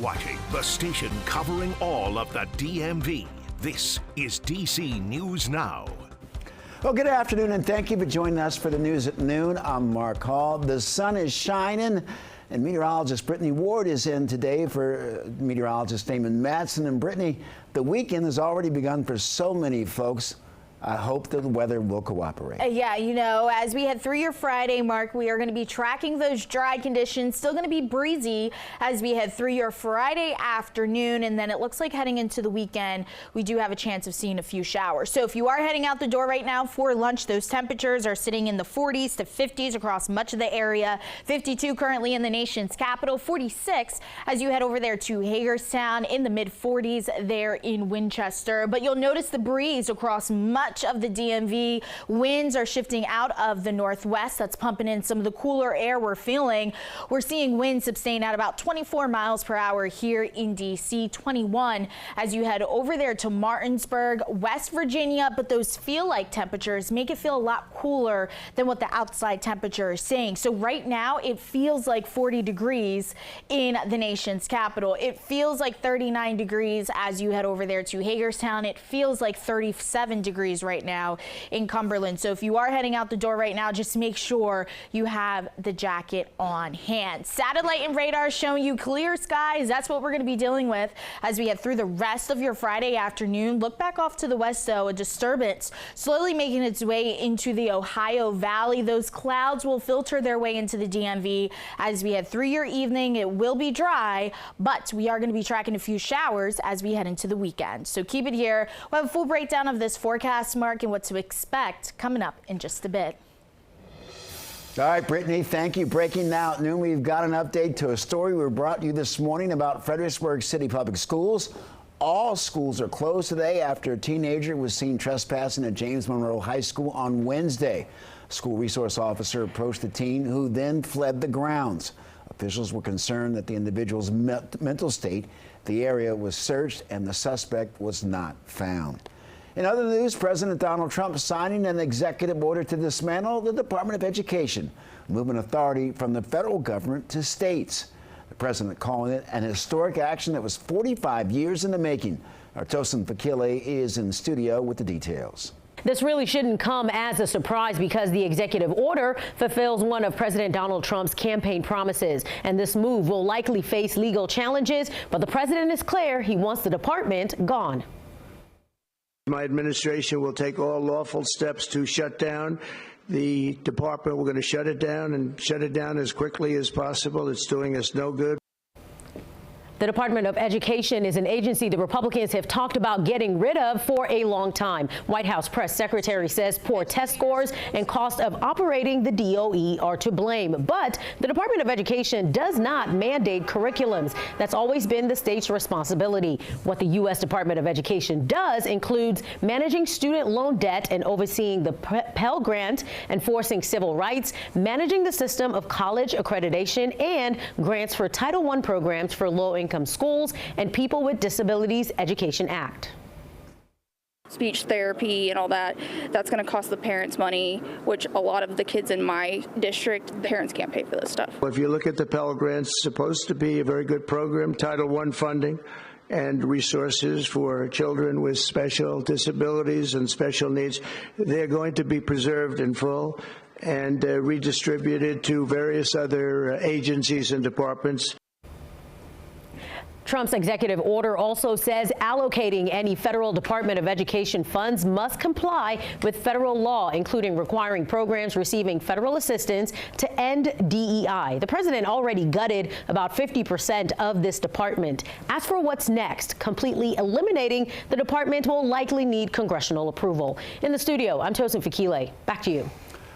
watching the station covering all of the DMV. This is DC News Now. Well, good afternoon, and thank you for joining us for the news at noon. I'm Mark Hall. The sun is shining, and meteorologist Brittany Ward is in today for meteorologist Damon Madsen. And Brittany, the weekend has already begun for so many folks. I hope that the weather will cooperate. Yeah, you know, as we head through your Friday, Mark, we are going to be tracking those dry conditions. Still going to be breezy as we head through your Friday afternoon. And then it looks like heading into the weekend, we do have a chance of seeing a few showers. So if you are heading out the door right now for lunch, those temperatures are sitting in the 40s to 50s across much of the area. 52 currently in the nation's capital, 46 as you head over there to Hagerstown, in the mid 40s there in Winchester. But you'll notice the breeze across much of the DMV. Winds are shifting out of the northwest. That's pumping in some of the cooler air we're feeling. We're seeing winds sustain at about 24 miles per hour here in DC, 21 as you head over there to Martinsburg, West Virginia. But those feel-like temperatures make it feel a lot cooler than what the outside temperature is saying. So right now it feels like 40 degrees in the nation's capital. It feels like 39 degrees as you head over there to Hagerstown. It feels like 37 degrees right now in Cumberland. So if you are heading out the door right now, just make sure you have the jacket on hand. Satellite and radar showing you clear skies. That's what we're going to be dealing with as we head through the rest of your Friday afternoon. Look back off to the west, though. A disturbance slowly making its way into the Ohio Valley. Those clouds will filter their way into the DMV as we head through your evening. It will be dry, but we are going to be tracking a few showers as we head into the weekend. So keep it here. We'll have a full breakdown of this forecast, Mark, and what to expect coming up in just a bit. All right, Brittany, thank you. Breaking now at noon, we've got an update to a story we brought you this morning about Fredericksburg City Public Schools. All schools are closed today after a teenager was seen trespassing at James Monroe High School on Wednesday. A school resource officer approached the teen, who then fled the grounds. Officials were concerned that the individual's mental state. The area was searched and the suspect was not found. In other news, President Donald Trump signing an executive order to dismantle the Department of Education, moving authority from the federal government to states. The president calling it an historic action that was 45 years in the making. Our Tosin Fakile is in studio with the details. This really shouldn't come as a surprise because the executive order fulfills one of President Donald Trump's campaign promises. And this move will likely face legal challenges, but the president is clear he wants the department gone. My administration will take all lawful steps to shut down the department. We're going to shut it down and shut it down as quickly as possible. It's doing us no good. The Department of Education is an agency the Republicans have talked about getting rid of for a long time. White House press secretary says poor test scores and cost of operating the DOE are to blame. But the Department of Education does not mandate curriculums. That's always been the state's responsibility. What the U.S. Department of Education does includes managing student loan debt and overseeing the Pell Grant, enforcing civil rights, managing the system of college accreditation, and grants for Title I programs for low-income schools and People with Disabilities Education Act. Speech therapy and all that, that's going to cost the parents money, which a lot of the kids in my district, the parents can't pay for this stuff. If you look at the Pell Grants, it's supposed to be a very good program, Title I funding and resources for children with special disabilities and special needs. They're going to be preserved in full and redistributed to various other agencies and departments. Trump's executive order also says allocating any federal Department of Education funds must comply with federal law, including requiring programs receiving federal assistance to end DEI. The president already gutted about 50% of this department. As for what's next, completely eliminating the department will likely need congressional approval. In the studio, I'm Tosin Fakile. Back to you.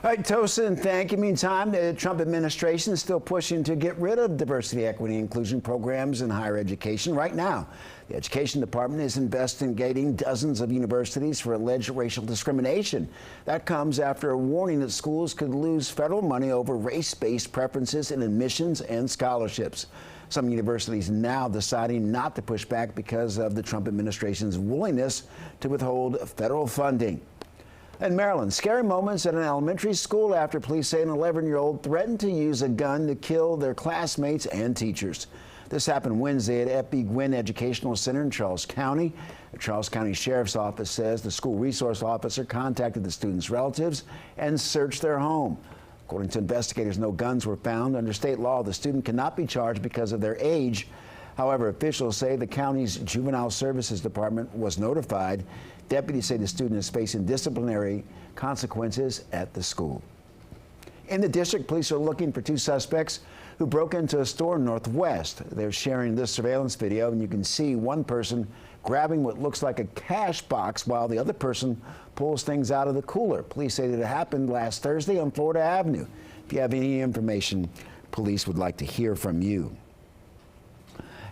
All right, Tosin, thank you. Meantime, the Trump administration is still pushing to get rid of diversity, equity, and inclusion programs in higher education. Right now, the Education Department is investigating dozens of universities for alleged racial discrimination. That comes after a warning that schools could lose federal money over race-based preferences in admissions and scholarships. Some universities now deciding not to push back because of the Trump administration's willingness to withhold federal funding. In Maryland, scary moments at an elementary school after police say an 11-year-old threatened to use a gun to kill their classmates and teachers. This happened Wednesday at F.B. Gwynn Educational Center in Charles County. The Charles County Sheriff's Office says the school resource officer contacted the students' relatives and searched their home. According to investigators, no guns were found. Under state law, the student cannot be charged because of their age. However, officials say the county's Juvenile Services Department was notified. Deputies say the student is facing disciplinary consequences at the school. In the district, police are looking for two suspects who broke into a store Northwest. They're sharing this surveillance video, and you can see one person grabbing what looks like a cash box while the other person pulls things out of the cooler. Police say that it happened last Thursday on Florida Avenue. If you have any information, police would like to hear from you.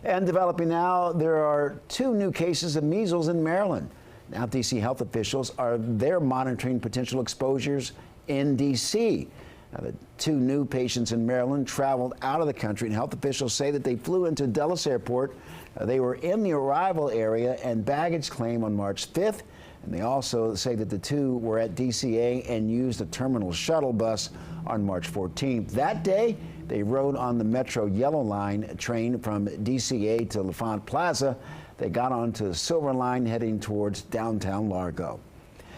And developing now, there are 2 new cases of measles in Maryland. Now, D.C. health officials are monitoring potential exposures in D.C. Now, the 2 new patients in Maryland traveled out of the country, and health officials say that they flew into Dulles Airport. They were in the arrival area and baggage claim on March 5th. And they also say that the 2 were at DCA and used a terminal shuttle bus on March 14th. That day, they rode on the Metro Yellow Line train from DCA to L'Enfant Plaza. They got onto the Silver Line heading towards downtown Largo.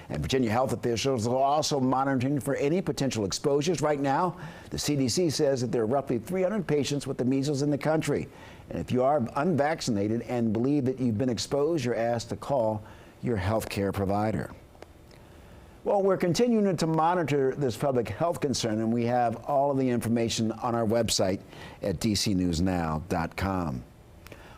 And Virginia health officials are also monitoring for any potential exposures. Right now, the CDC says that there are roughly 300 patients with the measles in the country. And if you are unvaccinated and believe that you've been exposed, you're asked to call your health care provider. Well, we're continuing to monitor this public health concern, and we have all of the information on our website at dcnewsnow.com.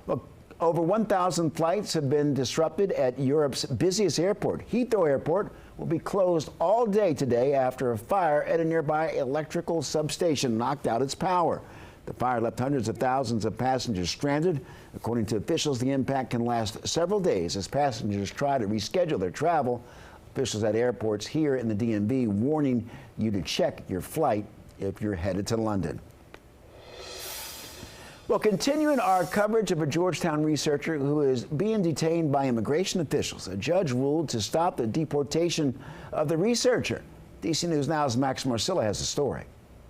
Well, over 1,000 flights have been disrupted at Europe's busiest airport. Heathrow Airport will be closed all day today after a fire at a nearby electrical substation knocked out its power. The fire left hundreds of thousands of passengers stranded. According to officials, the impact can last several days as passengers try to reschedule their travel. Officials at airports here in the DMV warning you to check your flight if you're headed to London. Well, continuing our coverage of a Georgetown researcher who is being detained by immigration officials, a judge ruled to stop the deportation of the researcher. DC News Now's Max Marcilla has the story.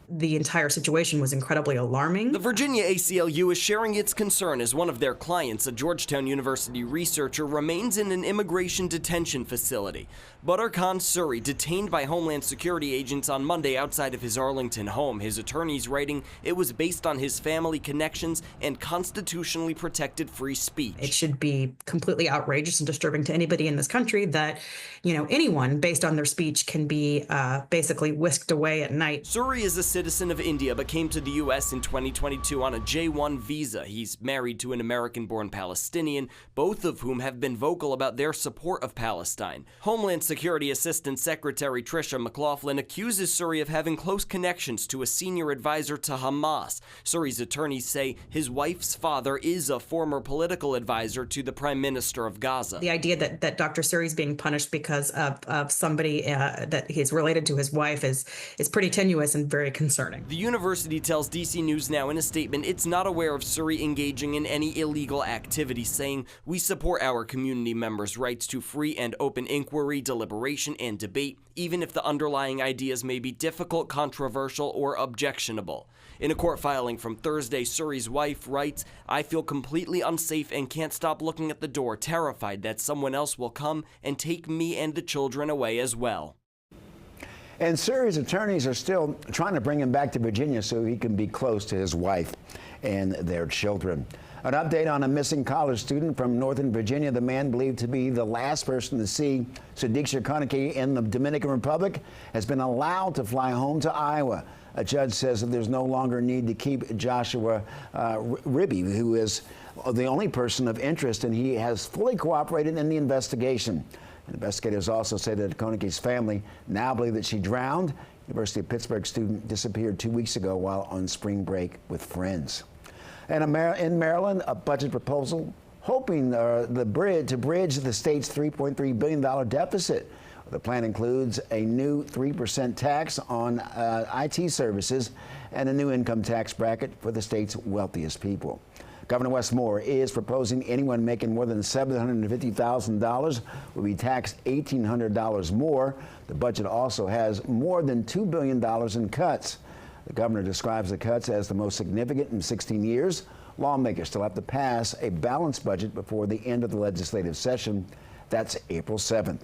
The entire situation was incredibly alarming. The Virginia ACLU is sharing its concern as one of their clients, a Georgetown University researcher, remains in an immigration detention facility. Badr Khan Suri, detained by Homeland Security agents on Monday outside of his Arlington home. His attorneys writing it was based on his family connections and constitutionally protected free speech. It should be completely outrageous and disturbing to anybody in this country that, anyone based on their speech can be basically whisked away at night. Suri is a citizen of India but came to the U.S. in 2022 on a J-1 visa. He's married to an American-born Palestinian, both of whom have been vocal about their support of Palestine. Homeland Security Assistant Secretary Tricia McLaughlin accuses Suri of having close connections to a senior advisor to Hamas. Suri's attorneys say his wife's father is a former political advisor to the Prime Minister of Gaza. The idea that Dr. Suri is being punished because of somebody that he's related to his wife is pretty tenuous and very concerning. The university tells DC News Now in a statement it's not aware of Suri engaging in any illegal activity, saying, "We support our community members' rights to free and open inquiry, deliberation, and debate, even if the underlying ideas may be difficult, controversial, or objectionable." In a court filing from Thursday, Suri's wife writes, "I feel completely unsafe and can't stop looking at the door, terrified that someone else will come and take me and the children away as well." And Suri's attorneys are still trying to bring him back to Virginia so he can be close to his wife and their children. An update on a missing college student from Northern Virginia. The man believed to be the last person to see Sadiq Shakarnaki in the Dominican Republic has been allowed to fly home to Iowa. A judge says that there's no longer need to keep Joshua Ribby, who is the only person of interest, and he has fully cooperated in the investigation. Investigators also say that Koenige's family now believe that she drowned. University of Pittsburgh student disappeared 2 weeks ago while on spring break with friends. And in Maryland, a budget proposal hoping to bridge the state's $3.3 billion deficit. The plan includes a new 3% tax on IT services and a new income tax bracket for the state's wealthiest people. Governor Wes Moore is proposing anyone making more than $750,000 will be taxed $1,800 more. The budget also has more than $2 billion in cuts. The governor describes the cuts as the most significant in 16 years. Lawmakers still have to pass a balanced budget before the end of the legislative session. That's April 7th.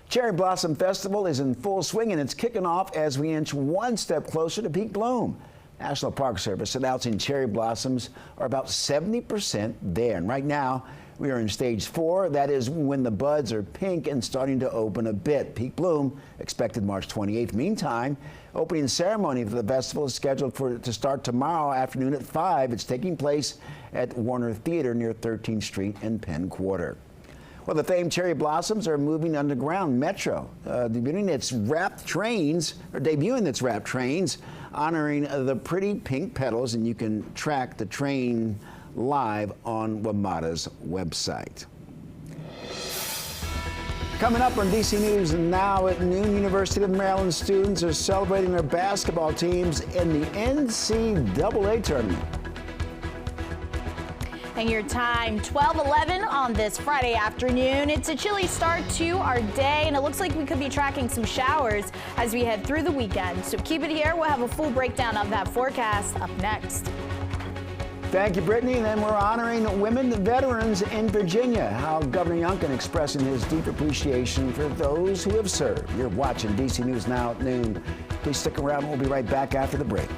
Cherry Blossom Festival is in full swing, and it's kicking off as we inch one step closer to peak bloom. National Park Service announcing cherry blossoms are about 70% there. And right now, we are in stage 4. That is when the buds are pink and starting to open a bit. Peak bloom expected March 28th. Meantime, opening ceremony for the festival is scheduled to start tomorrow afternoon at 5. It's taking place at Warner Theater near 13th Street and Penn Quarter. Well, the famed cherry blossoms are moving underground. Metro debuting its wrapped trains, honoring the pretty pink petals, and you can track the train live on WMATA's website. Coming up on DC News Now at noon, University of Maryland students are celebrating their basketball teams in the NCAA tournament. And your time, 12:11 on this Friday afternoon. It's a chilly start to our day, and it looks like we could be tracking some showers as we head through the weekend. So keep it here. We'll have a full breakdown of that forecast up next. Thank you, Brittany. And then we're honoring women veterans in Virginia. How Governor Youngkin expressing his deep appreciation for those who have served. You're watching DC News Now at noon. Please stick around. We'll be right back after the break.